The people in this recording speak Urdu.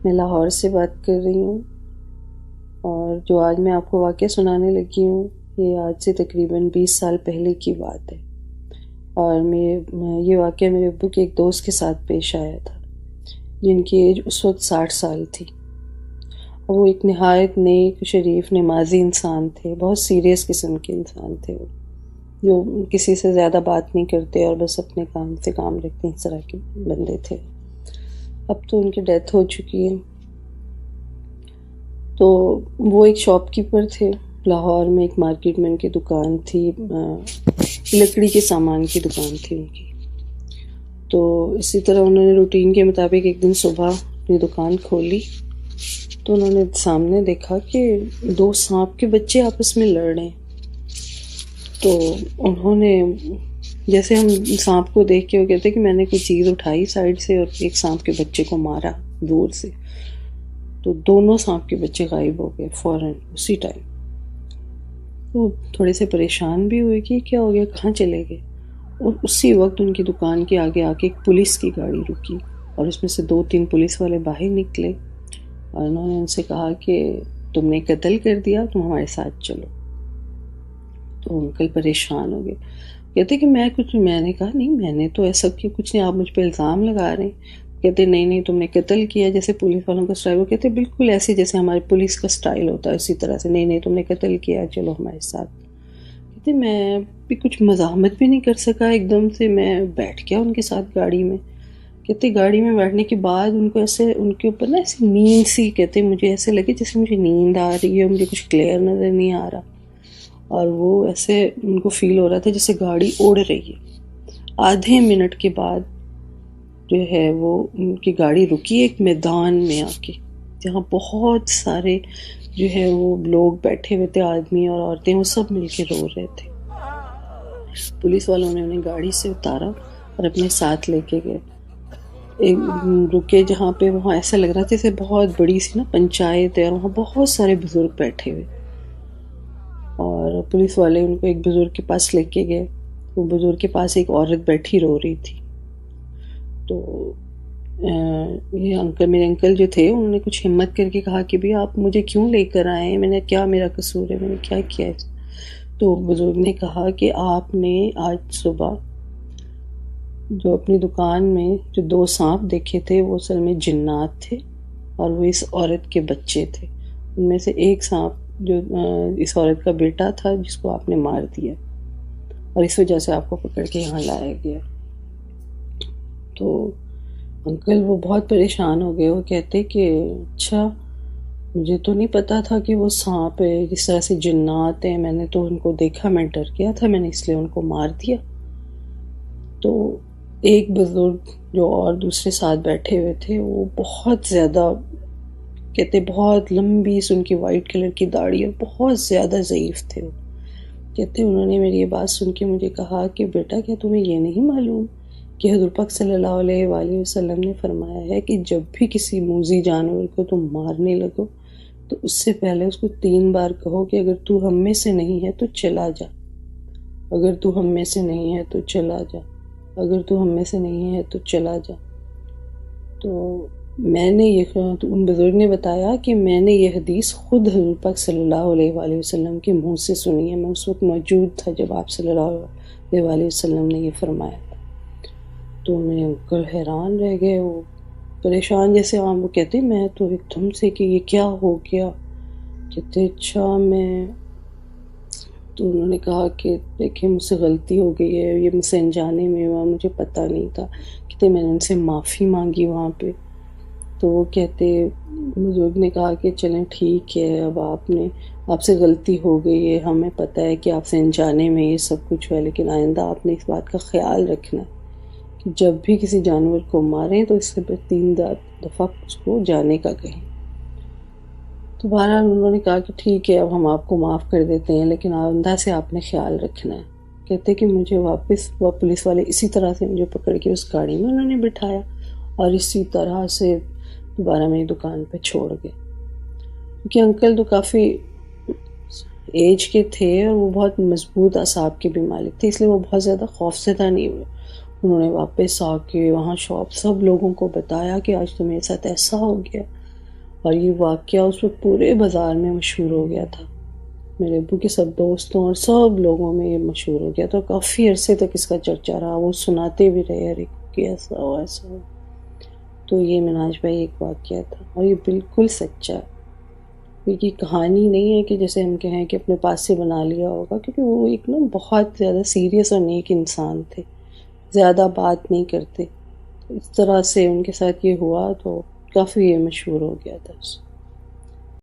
میں لاہور سے بات کر رہی ہوں، اور جو آج میں آپ کو واقعہ سنانے لگی ہوں یہ آج سے تقریباً 20 سال پہلے کی بات ہے، اور یہ واقعہ میرے ابو کے ایک دوست کے ساتھ پیش آیا تھا جن کی ایج اس وقت 60 سال تھی۔ وہ ایک نہایت نیک، شریف، نمازی انسان تھے، بہت سیریس قسم کے انسان تھے، وہ جو کسی سے زیادہ بات نہیں کرتے اور بس اپنے کام سے کام رکھتے، اس طرح کے بندے تھے۔ اب تو ان کی ڈیتھ ہو چکی ہے۔ تو وہ ایک شاپ کیپر تھے لاہور میں، ایک مارکیٹ میں ان کی دکان تھی، لکڑی کے سامان کی دکان تھی ان کی۔ تو اسی طرح انہوں نے روٹین کے مطابق ایک دن صبح اپنی دکان کھولی تو انہوں نے سامنے دیکھا کہ 2 سانپ کے بچے آپس میں لڑ رہے ہیں۔ تو انہوں نے، جیسے ہم سانپ کو دیکھ کے وہ کہتے کہ میں نے کوئی چیز اٹھائی سائڈ سے اور ایک سانپ کے بچے کو مارا دور سے، تو دونوں سانپ کے بچے غائب ہو گئے فوراً اسی ٹائم۔ وہ تھوڑے سے پریشان بھی ہوئے کہ کیا ہو گیا، کہاں چلے گئے، اور اسی وقت ان کی دکان کے آگے آ کے ایک پولیس کی گاڑی رکی اور اس میں سے 2-3 پولیس والے باہر نکلے اور انہوں نے ان سے کہا کہ تم نے قتل کر دیا، تم ہمارے ساتھ چلو۔ تو انکل پریشان ہو گئے، کہتے کہ میں نے کہا نہیں، میں نے تو ایسا کیا کچھ نہیں، آپ مجھ پہ الزام لگا رہے ہیں۔ کہتے نہیں تم نے قتل کیا، جیسے پولیس والوں کا سٹائل، وہ کہتے بالکل ایسے جیسے ہمارے پولیس کا سٹائل ہوتا ہے اسی طرح سے، نہیں تم نے قتل کیا، چلو ہمارے ساتھ۔ کہتے میں بھی کچھ مزاحمت بھی نہیں کر سکا، ایک دم سے میں بیٹھ گیا ان کے ساتھ گاڑی میں۔ کہتے گاڑی میں بیٹھنے کے بعد ان کو ایسے، ان کے اوپر نا ایسی نیند سی، کہتے مجھے ایسے لگے جیسے مجھے نیند آ رہی ہے، مجھے کچھ کلیئر نظر نہیں آ رہا، اور وہ ایسے ان کو فیل ہو رہا تھا جیسے گاڑی اڑ رہی ہے۔ آدھے منٹ کے بعد جو ہے وہ ان کی گاڑی رکی ایک میدان میں آ کے، جہاں بہت سارے جو ہے وہ لوگ بیٹھے ہوئے تھے، آدمی اور عورتیں، وہ سب مل کے رو رہے تھے۔ پولیس والوں نے انہیں گاڑی سے اتارا اور اپنے ساتھ لے کے گئے، رکے جہاں پہ، وہاں ایسا لگ رہا تھا جیسے بہت بڑی سی نا پنچایت ہے، اور وہاں بہت سارے بزرگ بیٹھے ہوئے، اور پولیس والے ان کو ایک بزرگ کے پاس لے کے گئے۔ وہ بزرگ کے پاس ایک عورت بیٹھی رو رہی تھی۔ تو یہ میرے انکل جو تھے انہوں نے کچھ ہمت کر کے کہا کہ بھی آپ مجھے کیوں لے کر آئے ہیں، میں نے کیا، میرا قصور ہے، میں نے کیا کیا ہے؟ تو بزرگ نے کہا کہ آپ نے آج صبح جو اپنی دکان میں جو 2 سانپ دیکھے تھے وہ اصل میں جنات تھے، اور وہ اس عورت کے بچے تھے۔ ان میں سے ایک سانپ جو اس عورت کا بیٹا تھا جس کو آپ نے مار دیا، اور اس وجہ سے آپ کو پکڑ کے یہاں لایا گیا۔ تو انکل وہ بہت پریشان ہو گئے، وہ کہتے کہ اچھا، مجھے تو نہیں پتا تھا کہ وہ سانپ ہے، جس طرح سے جنات ہیں، میں نے تو ان کو دیکھا، میں ڈر گیا تھا، میں نے اس لیے ان کو مار دیا۔ تو ایک بزرگ جو اور دوسرے ساتھ بیٹھے ہوئے تھے وہ بہت زیادہ، کہتے بہت لمبی ان کی وائٹ کلر کی داڑھی اور بہت زیادہ ضعیف تھے وہ۔ کہتے انہوں نے میری یہ بات سن کے مجھے کہا کہ بیٹا کیا تمہیں یہ نہیں معلوم کہ حضور پاک صلی اللہ علیہ وآلہ وسلم نے فرمایا ہے کہ جب بھی کسی موذی جانور کو تم مارنے لگو تو اس سے پہلے اس کو 3 بار کہو کہ اگر تو ہم میں سے نہیں ہے تو چلا جا، اگر تو ہم میں سے نہیں ہے تو چلا جا، اگر تو ہم میں سے نہیں ہے تو چلا جا۔ تو میں نے تو ان بزرگ نے بتایا کہ میں نے یہ حدیث خود حضور پاک صلی اللہ علیہ وآلہ وسلم کے منہ سے سنی ہے، میں اس وقت موجود تھا جب آپ صلی اللہ علیہ وآلہ وسلم نے یہ فرمایا تھا۔ تو میرے انکل حیران رہ گئے، وہ پریشان جیسے عام، وہ کہتے میں تو ایک دم سے کہ یہ کیا ہو گیا، کہتے اچھا میں، تو انہوں نے کہا کہ دیکھیں مجھ سے غلطی ہو گئی ہے، یہ مجھ سے انجانے میں ہوا، مجھے پتہ نہیں تھا۔ کہتے میں نے ان سے معافی مانگی وہاں پہ۔ تو وہ کہتے بزرگ نے کہا کہ چلیں ٹھیک ہے، اب آپ سے غلطی ہو گئی ہے، ہمیں پتہ ہے کہ آپ سے انجانے میں یہ سب کچھ ہوا، لیکن آئندہ آپ نے اس بات کا خیال رکھنا ہے کہ جب بھی کسی جانور کو ماریں تو اس سے 3 دفعہ اس کو جانے کا کہیں۔ تو بہرحال انہوں نے کہا کہ ٹھیک ہے اب ہم آپ کو معاف کر دیتے ہیں، لیکن آئندہ سے آپ نے خیال رکھنا ہے۔ کہتے کہ مجھے واپس وہ پولیس والے اسی طرح سے مجھے پکڑ کے اس گاڑی میں انہوں نے بٹھایا اور اسی طرح سے دوبارہ میری دکان پہ چھوڑ گئے، کیونکہ انکل تو کافی ایج کے تھے اور وہ بہت مضبوط اعصاب کے بھی مالک تھے، اس لیے وہ بہت زیادہ خوفزدہ نہیں ہوئے۔ انہوں نے واپس آ کے وہاں شاپ سب لوگوں کو بتایا کہ آج تو میرے ساتھ ایسا ہو گیا، اور یہ واقعہ اس وقت پورے بازار میں مشہور ہو گیا تھا، میرے ابو کے سب دوستوں اور سب لوگوں میں یہ مشہور ہو گیا تھا، کافی عرصے تک اس کا چرچا رہا، وہ سناتے بھی رہے ہر ایک کہ ایسا ہو ایسا ہو۔ تو یہ مناج بھائی ایک واقعہ تھا، اور یہ بالکل سچا ہے، کیونکہ کہانی نہیں ہے کہ جیسے ہم کہیں کہ اپنے پاس سے بنا لیا ہوگا، کیونکہ وہ ایک نا بہت زیادہ سیریس اور نیک انسان تھے، زیادہ بات نہیں کرتے، اس طرح سے ان کے ساتھ یہ ہوا تو کافی یہ مشہور ہو گیا تھا۔